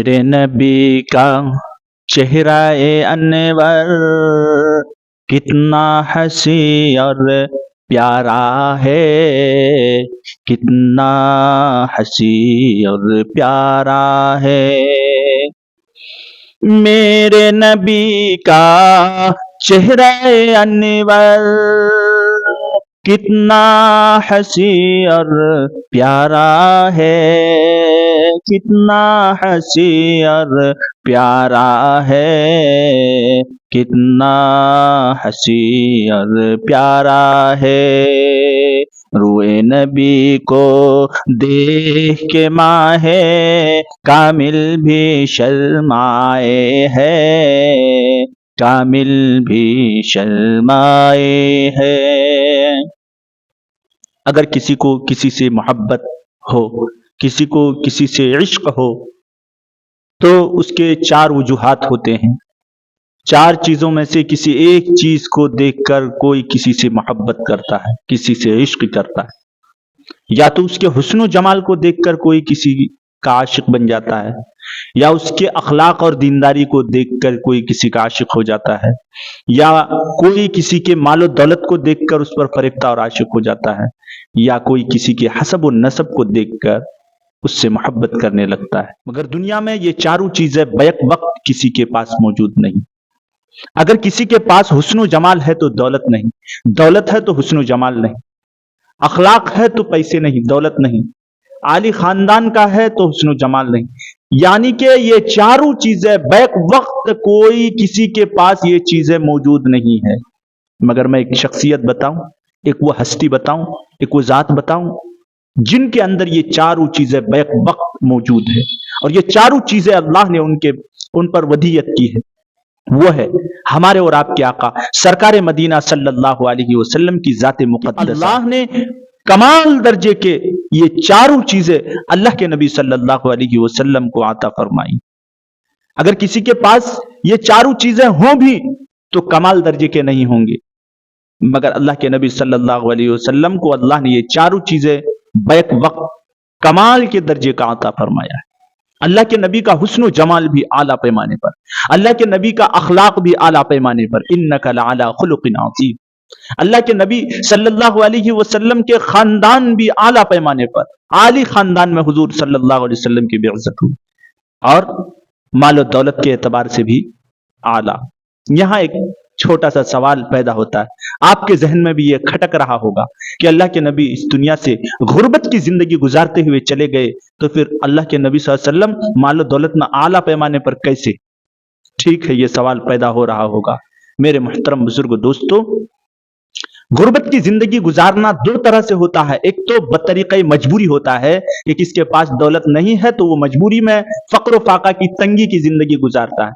میرے نبی کا چہرہ انور کتنا حسین اور پیارا ہے، کتنا حسین اور پیارا ہے۔ میرے نبی کا چہرہ انور کتنا حسین اور پیارا ہے، کتنا حسین اور پیارا ہے، کتنا حسین اور پیارا ہے۔ روئے نبی کو دیکھ کے ماہ کامل بھی شرمائے ہے، کامل بھی شرمائے ہے۔ اگر کسی کو کسی سے محبت ہو، کسی کو کسی سے عشق ہو، تو اس کے چار وجوہات ہوتے ہیں۔ چار چیزوں میں سے کسی ایک چیز کو دیکھ کر کوئی کسی سے محبت کرتا ہے، کسی سے عشق کرتا ہے۔ یا تو اس کے حسن و جمال کو دیکھ کر کوئی کسی کا عاشق بن جاتا ہے، یا اس کے اخلاق اور دینداری کو دیکھ کر کوئی کسی کا عاشق ہو جاتا ہے، یا کوئی کسی کے مال و دولت کو دیکھ کر اس پر فریفتہ اور عاشق ہو جاتا ہے، یا کوئی کسی کے حسب و نسب کو دیکھ کر اس سے محبت کرنے لگتا ہے۔ مگر دنیا میں یہ چاروں چیزیں بیک وقت کسی کے پاس موجود نہیں۔ اگر کسی کے پاس حسن و جمال ہے تو دولت نہیں، دولت ہے تو حسن و جمال نہیں، اخلاق ہے تو پیسے نہیں، دولت نہیں، عالی خاندان کا ہے تو حسن و جمال نہیں۔ یعنی کہ یہ چاروں چیزیں بیک وقت کوئی کسی کے پاس یہ چیزیں موجود نہیں ہے۔ مگر میں ایک شخصیت بتاؤں، ایک وہ ہستی بتاؤں، ایک وہ ذات بتاؤں جن کے اندر یہ چاروں چیزیں بیک وقت موجود ہے، اور یہ چاروں چیزیں اللہ نے ان پر ودیت کی ہے۔ وہ ہے ہمارے اور آپ کے آقا سرکار مدینہ صلی اللہ علیہ وسلم کی ذات مقدس۔ اللہ نے کمال درجے کے یہ چاروں چیزیں اللہ کے نبی صلی اللہ علیہ وسلم کو عطا فرمائی۔ اگر کسی کے پاس یہ چاروں چیزیں ہوں بھی تو کمال درجے کے نہیں ہوں گے، مگر اللہ کے نبی صلی اللہ علیہ وسلم کو اللہ نے یہ چاروں چیزیں بیک وقت کمال کے درجے کا عطا فرمایا ہے۔ اللہ کے نبی کا حسن و جمال بھی اعلیٰ پیمانے پر، اللہ کے نبی کا اخلاق بھی اعلیٰ پیمانے پر، انک لعلی خلق عظیم۔ اللہ کے نبی صلی اللہ علیہ وسلم کے خاندان بھی اعلیٰ پیمانے پر، عالی خاندان میں حضور صلی اللہ علیہ وسلم کی بعزت ہوئی، اور مال و دولت کے اعتبار سے بھی اعلیٰ۔ یہاں ایک چھوٹا سا سوال پیدا ہوتا ہے، آپ کے ذہن میں بھی یہ کھٹک رہا ہوگا کہ اللہ کے نبی اس دنیا سے غربت کی زندگی گزارتے ہوئے چلے گئے، تو پھر اللہ کے نبی صلی اللہ علیہ وسلم مال و دولت میں اعلیٰ پیمانے پر کیسے؟ ٹھیک ہے، یہ سوال پیدا ہو رہا ہوگا۔ میرے محترم بزرگ دوستو، غربت کی زندگی گزارنا دو طرح سے ہوتا ہے۔ ایک تو بطریقہ مجبوری ہوتا ہے کہ کس کے پاس دولت نہیں ہے تو وہ مجبوری میں فقر و فاقہ کی تنگی کی زندگی گزارتا ہے،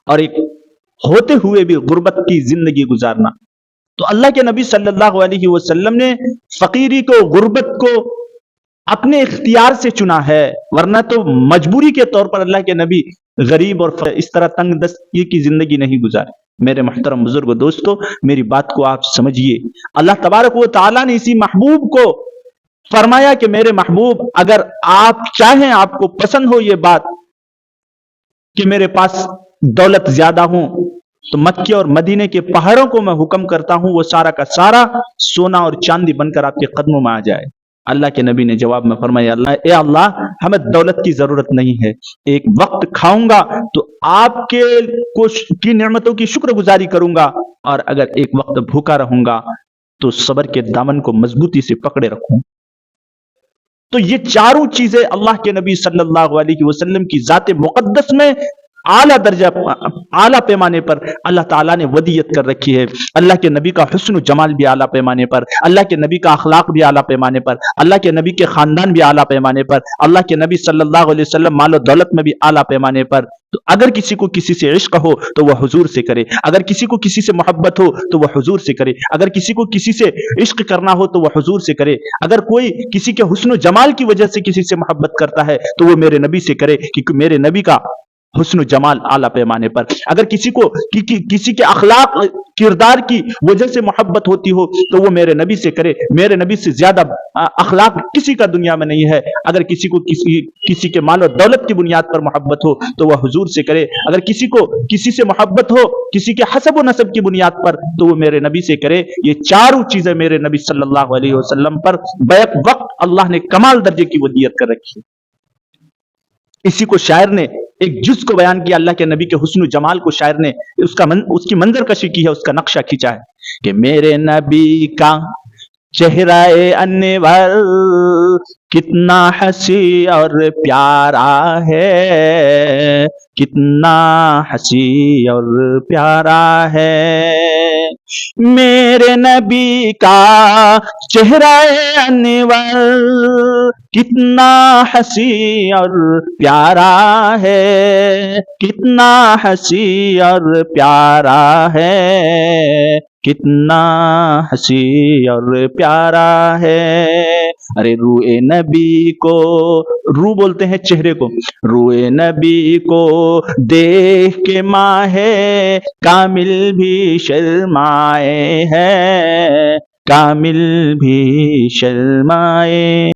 اور ایک ہوتے ہوئے بھی غربت کی زندگی گزارنا۔ تو اللہ کے نبی صلی اللہ علیہ وسلم نے فقیری کو، غربت کو اپنے اختیار سے چنا ہے، ورنہ تو مجبوری کے طور پر اللہ کے نبی غریب اور اس طرح تنگ دستی کی زندگی نہیں گزاری۔ میرے محترم بزرگ دوستو، میری بات کو آپ سمجھیے۔ اللہ تبارک و تعالیٰ نے اسی محبوب کو فرمایا کہ میرے محبوب، اگر آپ چاہیں، آپ کو پسند ہو یہ بات کہ میرے پاس دولت زیادہ ہوں، تو مکے اور مدینے کے پہاڑوں کو میں حکم کرتا ہوں وہ سارا کا سارا سونا اور چاندی بن کر آپ کے قدموں میں آ جائے۔ اللہ کے نبی نے جواب میں فرمایا، اے اللہ، ہمیں دولت کی ضرورت نہیں ہے، ایک وقت کھاؤں گا تو آپ کی نعمتوں کی شکر گزاری کروں گا، اور اگر ایک وقت بھوکا رہوں گا تو صبر کے دامن کو مضبوطی سے پکڑے رکھوں۔ تو یہ چاروں چیزیں اللہ کے نبی صلی اللہ علیہ وسلم کی ذات مقدس میں اعلیٰ درجہ، اعلیٰ پیمانے پر اللہ تعالیٰ نے ودیت کر رکھی ہے۔ اللہ کے نبی کا حسن و جمال بھی اعلیٰ پیمانے پر، اللہ کے نبی کا اخلاق بھی اعلیٰ پیمانے پر، اللہ کے نبی کے خاندان بھی اعلیٰ پیمانے پر، اللہ کے نبی صلی اللہ علیہ وسلم مال و دولت میں بھی اعلیٰ پیمانے پر۔ تو اگر کسی کو کسی سے عشق ہو تو وہ حضور سے کرے، اگر کسی کو کسی سے محبت ہو تو وہ حضور سے کرے، اگر کسی کو کسی سے عشق کرنا ہو تو وہ حضور سے کرے، اگر کوئی کسی کے حسن و جمال کی وجہ سے کسی سے محبت کرتا ہے تو وہ میرے نبی سے کرے، کیونکہ میرے نبی کا حسن و جمال اعلیٰ پیمانے پر. اگر کسی کو کسی کے اخلاق کردار کی وجہ سے محبت ہوتی ہو تو وہ میرے نبی سے کرے. میرے نبی سے زیادہ اخلاق کسی کا دنیا میں نہیں ہے. اگر کسی کو کسی کے مال و دولت کی بنیاد پر محبت ہو تو وہ حضور سے کرے. اگر کسی کو کسی سے محبت ہو کسی کے حسب و نسب کی بنیاد پر تو وہ میرے نبی سے کرے. یہ چاروں چیزیں میرے نبی صلی اللہ علیہ وسلم پر بیک وقت اللہ نے کمال درجے کی ودیت کر رکھی ہے. اسی کو شاعر نے ایک جز کو بیان کیا. اللہ کے نبی کے حسن و جمال کو شاعر نے اس کی منظر کشی کی ہے, اس کا نقشہ کھینچا ہے کہ میرے نبی کا چہرہ انور کتنا حسین اور پیارا ہے, کتنا حسین اور پیارا ہے. میرے نبی کا چہرہ انور کتنا حسین اور پیارا ہے, کتنا حسین اور پیارا ہے, کتنا حسین اور پیارا ہے. ارے روئے نبی کو, رو بولتے ہیں چہرے کو, روئے نبی کو دیکھ کے ماہ کامل بھی شرمائے ہے, کامل بھی شرمائے.